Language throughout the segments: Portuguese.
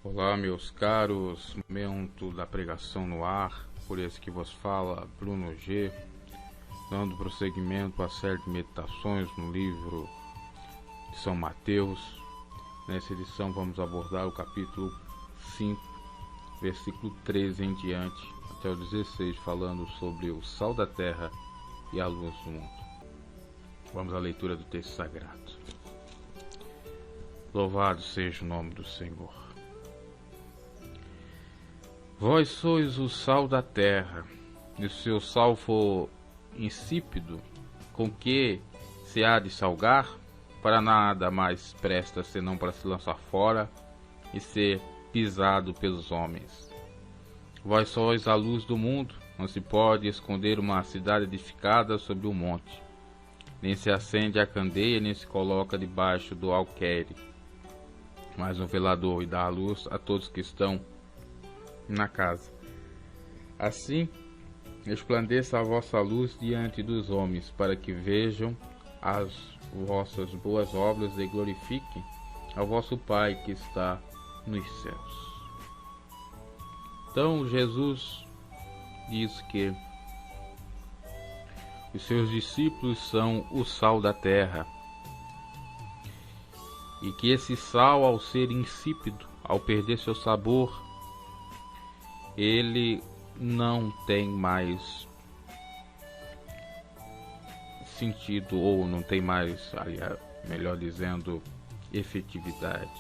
Olá, meus caros, momento da pregação no ar, por esse que vos fala Bruno G, dando prosseguimento à série de meditações no livro de São Mateus. Nessa edição vamos abordar o capítulo 5, versículo 13 em diante, até o 16, falando sobre o sal da terra e a luz do mundo. Vamos à leitura do texto sagrado. Louvado seja o nome do Senhor. Vós sois o sal da terra, e se o sal for insípido, com que se há de salgar? Para nada mais presta senão para se lançar fora e ser pisado pelos homens. Vós sois a luz do mundo, não se pode esconder uma cidade edificada sobre um monte. Nem se acende a candeia, nem se coloca debaixo do alqueire, mas um velador e dá a luz a todos que estão na casa. Assim resplandeça a vossa luz diante dos homens, para que vejam as vossas boas obras e glorifiquem ao vosso Pai que está nos céus. Então Jesus diz que os seus discípulos são o sal da terra, e que esse sal, ao ser insípido, ao perder seu sabor, ele não tem mais sentido, ou não tem mais, aliás, melhor dizendo, efetividade.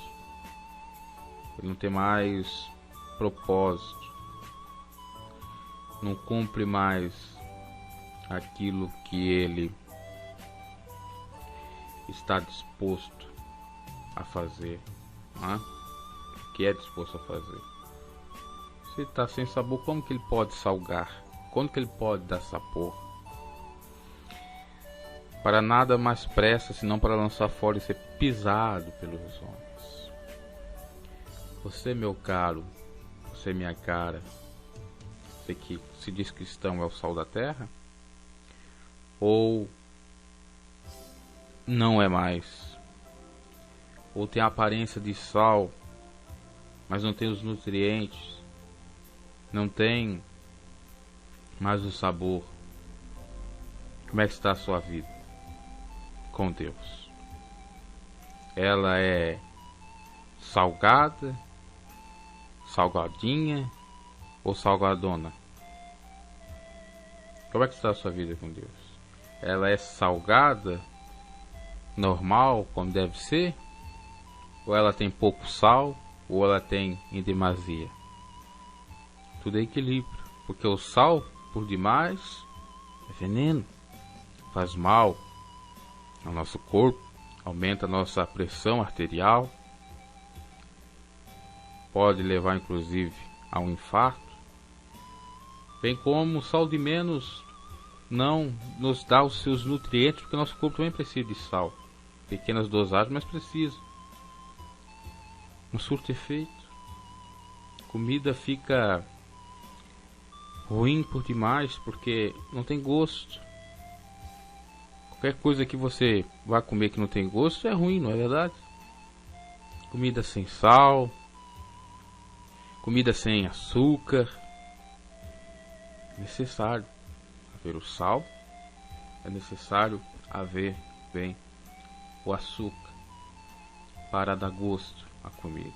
Ele não tem mais propósito, não cumpre mais aquilo que ele está disposto a fazer, né? Que é disposto a fazer. Se está sem sabor, como que ele pode salgar? Como que ele pode dar sabor? Para nada mais presta, senão para lançar fora e ser pisado pelos homens. Você, meu caro, você, minha cara, você que se diz cristão, é o sal da terra? Ou não é mais? Ou tem a aparência de sal, mas não tem os nutrientes? Não tem mais o sabor? Como é que está a sua vida com Deus? Ela é salgada, salgadinha ou salgadona? Como é que está a sua vida com Deus? Ela é salgada, normal, como deve ser? Ou ela tem pouco sal, ou ela tem em demasia? Tudo é equilíbrio, porque o sal por demais é veneno, faz mal ao nosso corpo, aumenta a nossa pressão arterial, pode levar inclusive a um infarto, bem como o sal de menos não nos dá os seus nutrientes, porque o nosso corpo também precisa de sal, pequenas dosagens, mas precisa. Um surto efeito, comida fica ruim por demais, porque não tem gosto. Qualquer coisa que você vai comer que não tem gosto é ruim, não é verdade? Comida sem sal, comida sem açúcar. É necessário haver o sal, é necessário haver bem o açúcar para dar gosto à comida.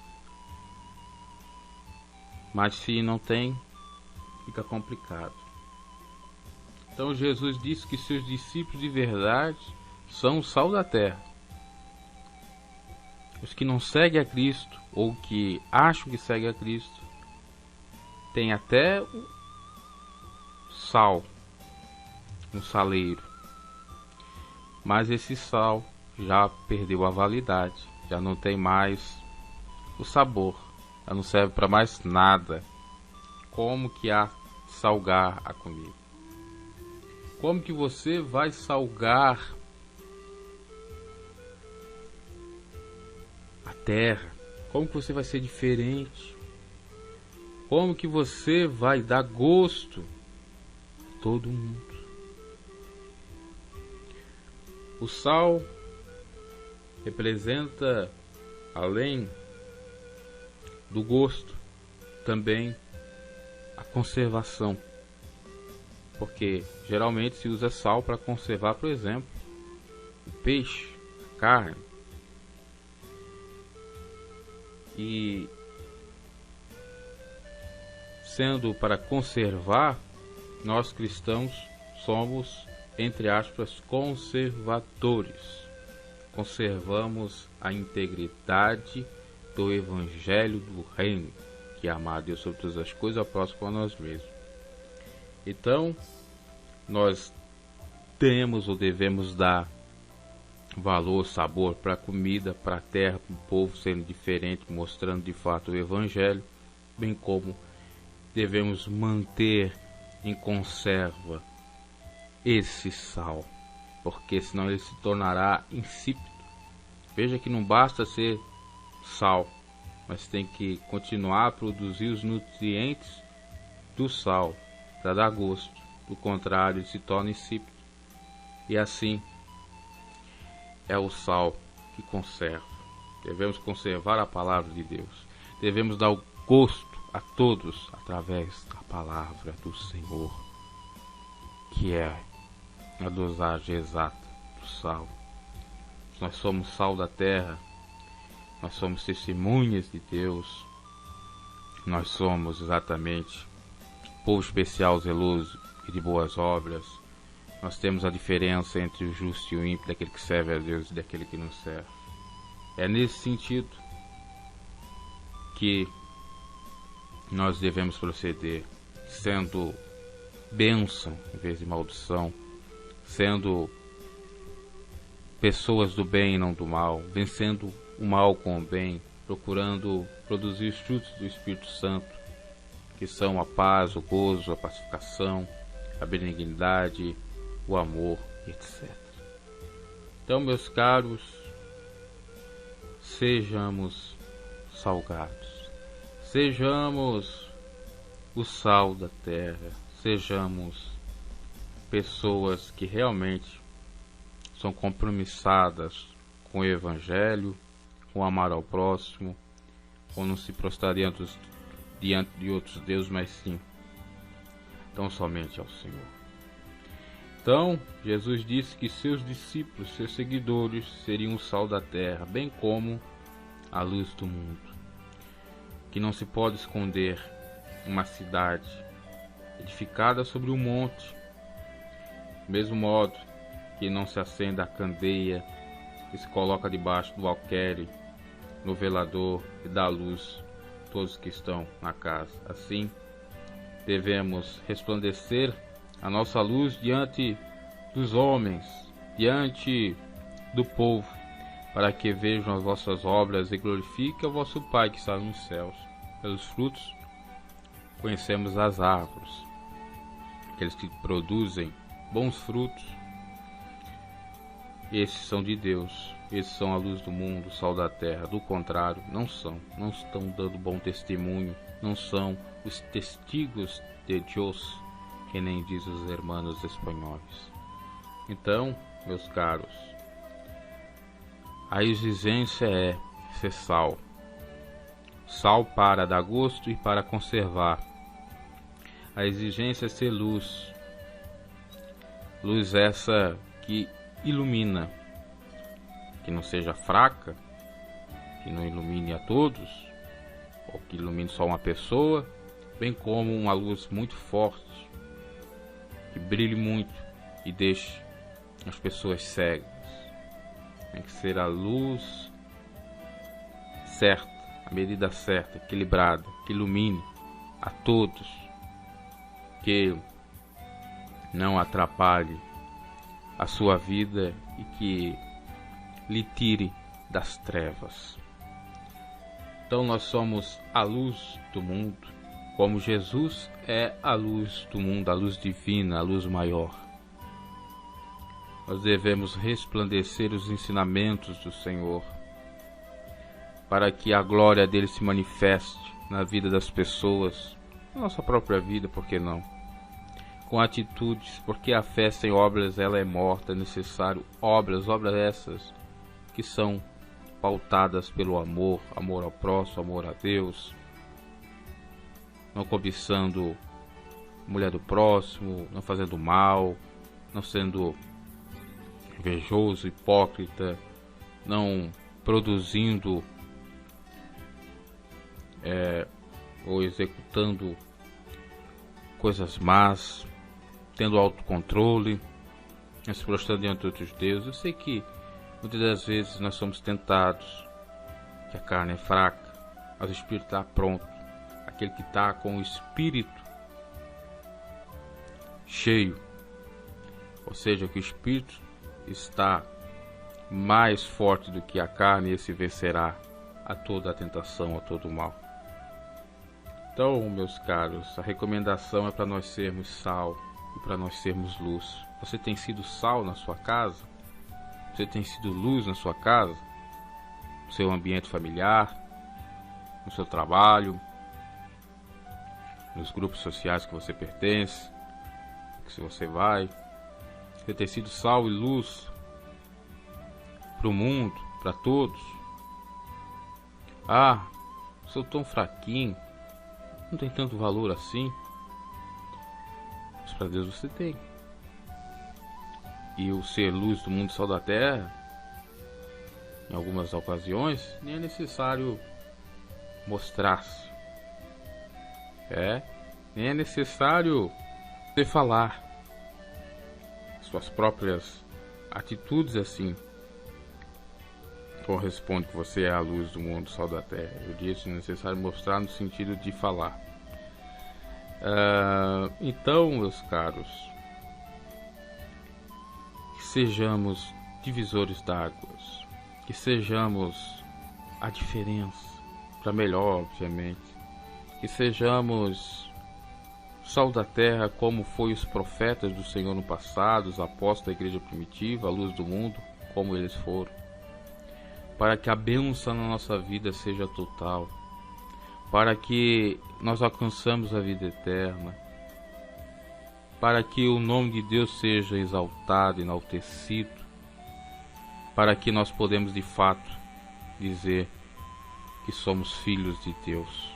Mas se não tem, fica complicado. Então Jesus disse que seus discípulos de verdade são o sal da terra. Os que não seguem a Cristo, ou que acham que seguem a Cristo, tem até o sal no saleiro, mas esse sal já perdeu a validade, já não tem mais o sabor, já não serve para mais nada. Como que há salgar a comida? Como que você vai salgar a terra? Como que você vai ser diferente? Como que você vai dar gosto a todo mundo? O sal representa, além do gosto, também a conservação, porque geralmente se usa sal para conservar, por exemplo, o peixe, a carne. E sendo para conservar, nós cristãos somos, entre aspas, conservadores. Conservamos a integridade do Evangelho do Reino, que é amar a Deus sobre todas as coisas, ao próximo a nós mesmos. Então, nós temos ou devemos dar valor, sabor para a comida, para a terra, para o povo, sendo diferente, mostrando de fato o Evangelho, bem como devemos manter em conserva esse sal, porque senão ele se tornará insípido. Veja que não basta ser sal, mas tem que continuar a produzir os nutrientes do sal para dar gosto. Do contrário, ele se torna insípido. E assim é o sal que conserva. Devemos conservar a palavra de Deus. Devemos dar o gosto a todos através da palavra do Senhor, que é a dosagem exata do sal. Nós somos sal da terra, nós somos testemunhas de Deus, nós somos exatamente povo especial, zeloso e de boas obras. Nós temos a diferença entre o justo e o ímpio, daquele que serve a Deus e daquele que não serve. É nesse sentido que nós devemos proceder, sendo bênção em vez de maldição, sendo pessoas do bem e não do mal, vencendo o mal com o bem, procurando produzir os frutos do Espírito Santo, que são a paz, o gozo, a pacificação, a benignidade, o amor, etc. Então, meus caros, sejamos salgados, sejamos o sal da terra, sejamos pessoas que realmente são compromissadas com o Evangelho, com amar ao próximo, com não se prostrar diante de outros deuses, mas sim, tão somente ao Senhor. Então, Jesus disse que seus discípulos, seus seguidores, seriam o sal da terra, bem como a luz do mundo. Que não se pode esconder uma cidade edificada sobre um monte, do mesmo modo que não se acende a candeia que se coloca debaixo do alqueire, no velador, e dá luz a todos que estão na casa. Assim, devemos resplandecer a nossa luz diante dos homens, diante do povo, para que vejam as vossas obras e glorifiquem o vosso Pai que está nos céus. Pelos frutos conhecemos as árvores. Aqueles que produzem bons frutos, esses são de Deus, esses são a luz do mundo, o sal da terra. Do contrário, não estão dando bom testemunho, não são os testigos de Deus, que nem diz os hermanos espanhóis. Então, meus caros, a exigência é ser sal. Sal para dar gosto e para conservar. A exigência é ser luz. Luz essa que ilumina, que não seja fraca, que não ilumine a todos, ou que ilumine só uma pessoa, bem como uma luz muito forte, que brilhe muito e deixe as pessoas cegas. Tem que ser a luz certa, a medida certa, equilibrada, que ilumine a todos, que não atrapalhe a sua vida e que lhe tire das trevas. Então nós somos a luz do mundo, como Jesus é a luz do mundo, a luz divina, a luz maior. Nós devemos resplandecer os ensinamentos do Senhor, para que a glória dele se manifeste na vida das pessoas, na nossa própria vida, por que não? Com atitudes, porque a fé sem obras ela é morta, é necessário obras essas que são pautadas pelo amor, amor ao próximo, amor a Deus, não cobiçando a mulher do próximo, não fazendo mal, não sendo invejoso, hipócrita, não produzindo ou executando coisas más, tendo autocontrole, se prostrando diante de outros deuses. Eu sei que muitas das vezes nós somos tentados, que a carne é fraca, mas o espírito está pronto. Aquele que está com o espírito cheio, ou seja, que o espírito está mais forte do que a carne, esse vencerá a toda a tentação, a todo o mal. Então, meus caros, a recomendação é para nós sermos sal e para nós sermos luz. Você tem sido sal na sua casa? Você tem sido luz na sua casa? No seu ambiente familiar? No seu trabalho? Nos grupos sociais que você pertence? Que você vai? Você tem sido sal e luz para o mundo, para todos? Ah, sou tão fraquinho, não tem tanto valor assim. Mas para Deus você tem. E o ser luz do mundo, sal da terra, em algumas ocasiões, nem é necessário mostrar-se. Nem é necessário você falar. Suas próprias atitudes assim correspondem que você é a luz do mundo, sal da terra. Eu disse necessário mostrar no sentido de falar. Então, meus caros, que sejamos divisores d'águas, que sejamos a diferença para melhor, obviamente, que sejamos sal da terra, como foi os profetas do Senhor no passado, os apóstolos da igreja primitiva, a luz do mundo, como eles foram, para que a bênção na nossa vida seja total, para que nós alcançamos a vida eterna, para que o nome de Deus seja exaltado, enaltecido, para que nós podemos de fato dizer que somos filhos de Deus,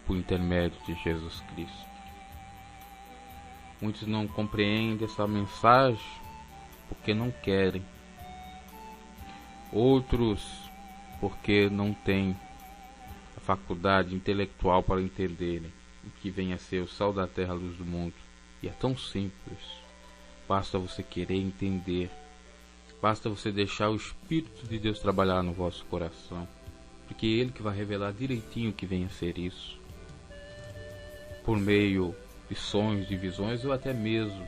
por intermédio de Jesus Cristo. Muitos não compreendem essa mensagem porque não querem. Outros porque não têm a faculdade intelectual para entenderem o que vem a ser o sal da terra, a luz do mundo. E é tão simples. Basta você querer entender. Basta você deixar o Espírito de Deus trabalhar no vosso coração. Porque é Ele que vai revelar direitinho o que vem a ser isso. Por meio de sonhos, de visões, ou até mesmo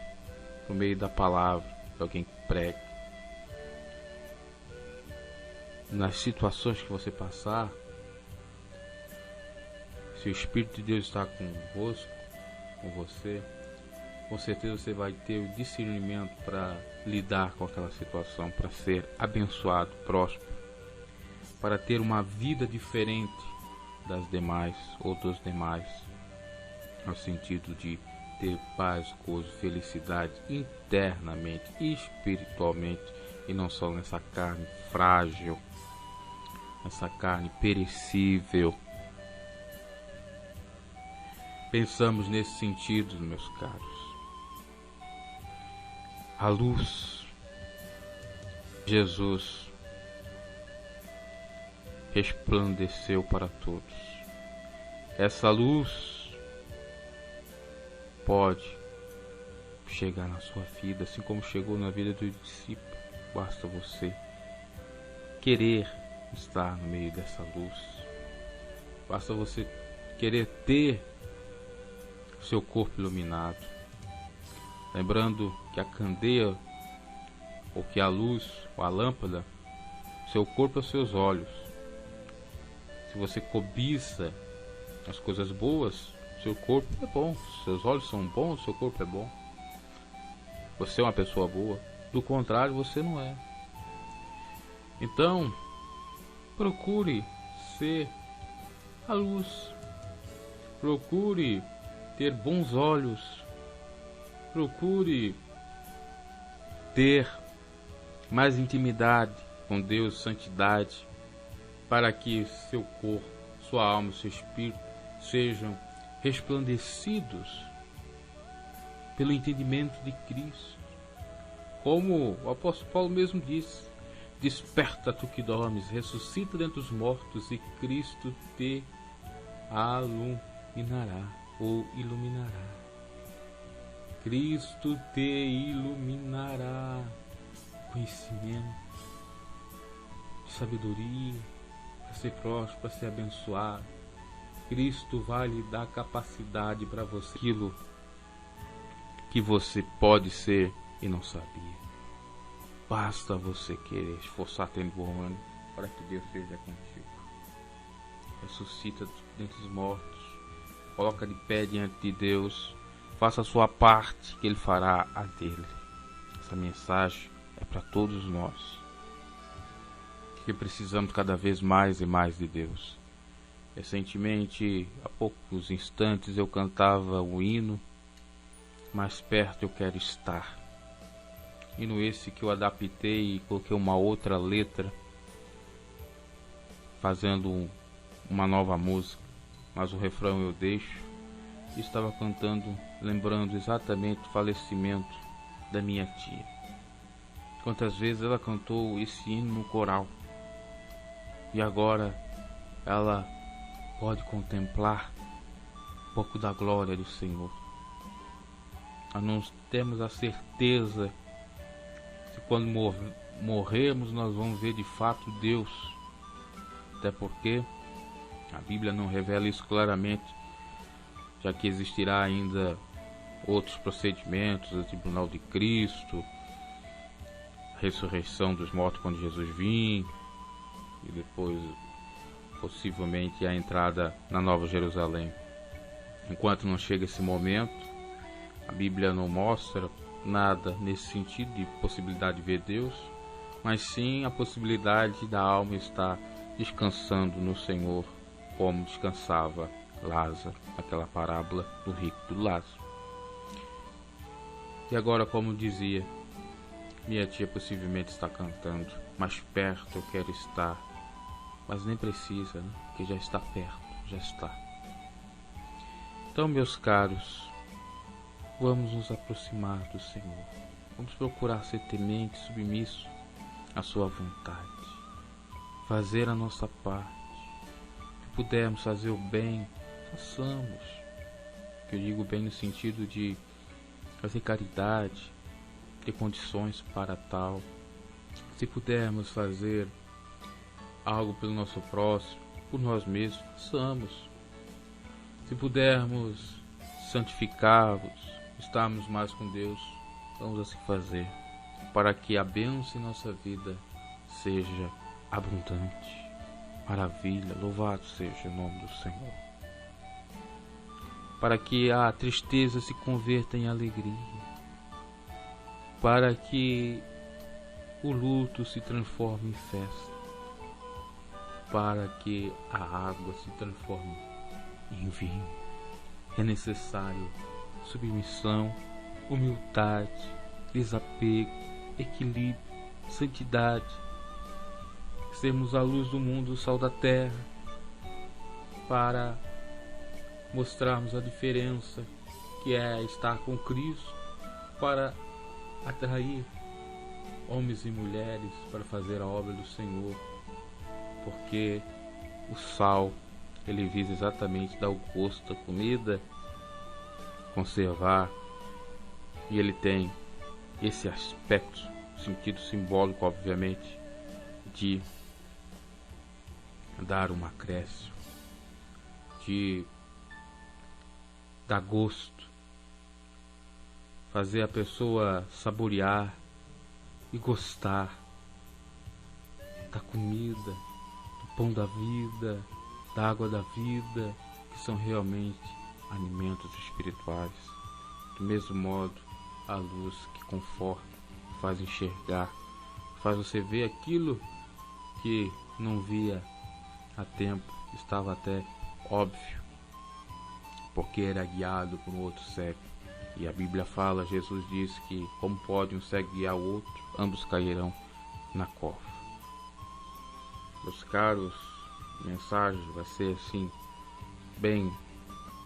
por meio da palavra de alguém que prega. Nas situações que você passar, se o Espírito de Deus está convosco, com você, com certeza você vai ter o discernimento para lidar com aquela situação, para ser abençoado, próspero, para ter uma vida diferente das demais ou dos demais, no sentido de ter paz, gozo, felicidade internamente e espiritualmente, e não só nessa carne frágil, essa carne perecível. Pensamos nesse sentido, meus caros. A luz, Jesus, resplandeceu para todos. Essa luz pode chegar na sua vida, assim como chegou na vida do discípulo. Basta você querer estar no meio dessa luz. Basta você querer ter o seu corpo iluminado. Lembrando que a candeia, ou que a luz, ou a lâmpada, seu corpo é os seus olhos. Se você cobiça as coisas boas, seu corpo é bom. Seus olhos são bons, seu corpo é bom. Você é uma pessoa boa. Do contrário, você não é. Então, procure ser a luz. Procure ter bons olhos. Procure ter mais intimidade com Deus, santidade, para que seu corpo, sua alma e seu espírito sejam resplandecidos pelo entendimento de Cristo. Como o apóstolo Paulo mesmo disse: desperta tu que dormes, ressuscita dentre os mortos e Cristo te iluminará ou iluminará. Cristo te iluminará. Conhecimento, sabedoria, para ser próspero, para ser abençoado. Cristo vai lhe dar capacidade para você, aquilo que você pode ser e não sabia. Basta você querer, esforçar, tendo bom ânimo, para que Deus seja contigo. Ressuscita dentre os mortos, coloca de pé diante de Deus, faça a sua parte, que Ele fará a dele. Essa mensagem é para todos nós, que precisamos cada vez mais e mais de Deus. Recentemente, há poucos instantes, eu cantava o hino Mais Perto Eu Quero Estar. Hino esse que eu adaptei e coloquei uma outra letra, fazendo uma nova música, mas o refrão eu deixo. E estava cantando, lembrando exatamente o falecimento da minha tia. Quantas vezes ela cantou esse hino no coral, e agora ela pode contemplar um pouco da glória do Senhor. Nós temos a certeza que quando morrermos nós vamos ver de fato Deus, até porque a Bíblia não revela isso claramente, já que existirá ainda outros procedimentos, o tribunal de Cristo, a ressurreição dos mortos quando Jesus vir, e depois possivelmente a entrada na Nova Jerusalém. Enquanto não chega esse momento, a Bíblia não mostra nada nesse sentido de possibilidade de ver Deus, mas sim a possibilidade da alma estar descansando no Senhor, como descansava Lázaro, aquela parábola do rico do Lázaro. E agora, como dizia, minha tia possivelmente está cantando: mais perto eu quero estar, mas nem precisa, né? Porque já está perto, já está. Então, meus caros, vamos nos aproximar do Senhor, vamos procurar ser temente, submisso à sua vontade, fazer a nossa parte. Se pudermos fazer o bem, façamos. Que eu digo bem no sentido de fazer caridade, ter condições para tal. Se pudermos fazer algo pelo nosso próximo, por nós mesmos, façamos. Se pudermos santificar-vos, estarmos mais com Deus, vamos assim fazer, para que a bênção em nossa vida seja abundante. Maravilha, louvado seja o nome do Senhor. Para que a tristeza se converta em alegria, para que o luto se transforme em festa, para que a água se transforme em vinho. É necessário submissão, humildade, desapego, equilíbrio, santidade. Sermos a luz do mundo, o sal da terra, para mostrarmos a diferença que é estar com Cristo, para atrair homens e mulheres para fazer a obra do Senhor, porque o sal, ele visa exatamente dar o gosto à comida, conservar, e ele tem esse aspecto, sentido simbólico, obviamente, de dar um acréscimo, de dar gosto, fazer a pessoa saborear e gostar da comida, do pão da vida, da água da vida, que são realmente alimentos espirituais. Do mesmo modo, a luz que conforta, faz enxergar, faz você ver aquilo que não via há tempo, estava até óbvio, porque era guiado por um outro cego. E a Bíblia fala, Jesus diz que como pode um cego guiar o outro, ambos cairão na cova. Meus caros, a mensagem vai ser assim, bem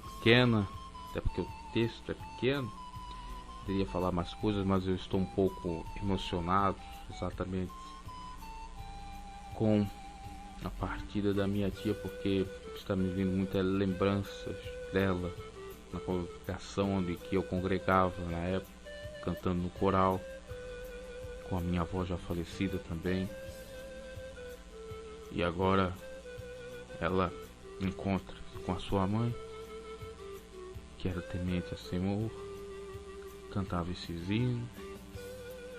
pequena, até porque o texto é pequeno. Poderia falar mais coisas, mas eu estou um pouco emocionado, exatamente com a partida da minha tia, porque está me vindo muitas lembranças dela na congregação onde que eu congregava na época, cantando no coral, com a minha avó já falecida também. E agora ela encontra com a sua mãe, que era temente a Senhor, cantava esses hinos.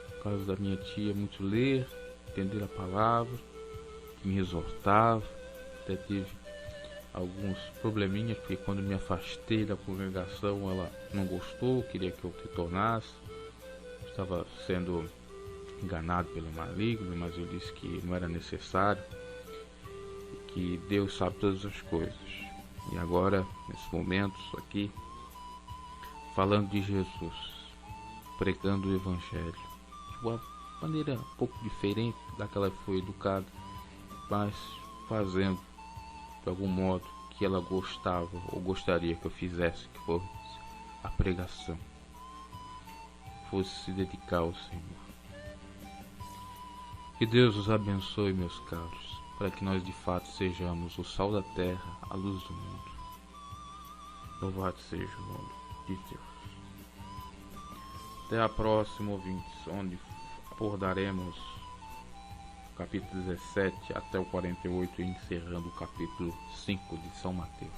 Por causa da minha tia, muito ler, entender a palavra, que me exortava. Até tive alguns probleminhas, porque quando me afastei da congregação ela não gostou, queria que eu retornasse. Estava sendo enganado pelo maligno, mas eu disse que não era necessário, que Deus sabe todas as coisas. E agora, nesses momentos aqui, falando de Jesus, pregando o Evangelho, de uma maneira um pouco diferente daquela que foi educada, mas fazendo de algum modo que ela gostava ou gostaria que eu fizesse, que fosse a pregação, fosse se dedicar ao Senhor. Que Deus os abençoe, meus caros, para que nós de fato sejamos o sal da terra, a luz do mundo. Louvado seja o nome de Deus. Até a próxima, ouvintes, onde abordaremos o capítulo 17 até o 48, encerrando o capítulo 5 de São Mateus.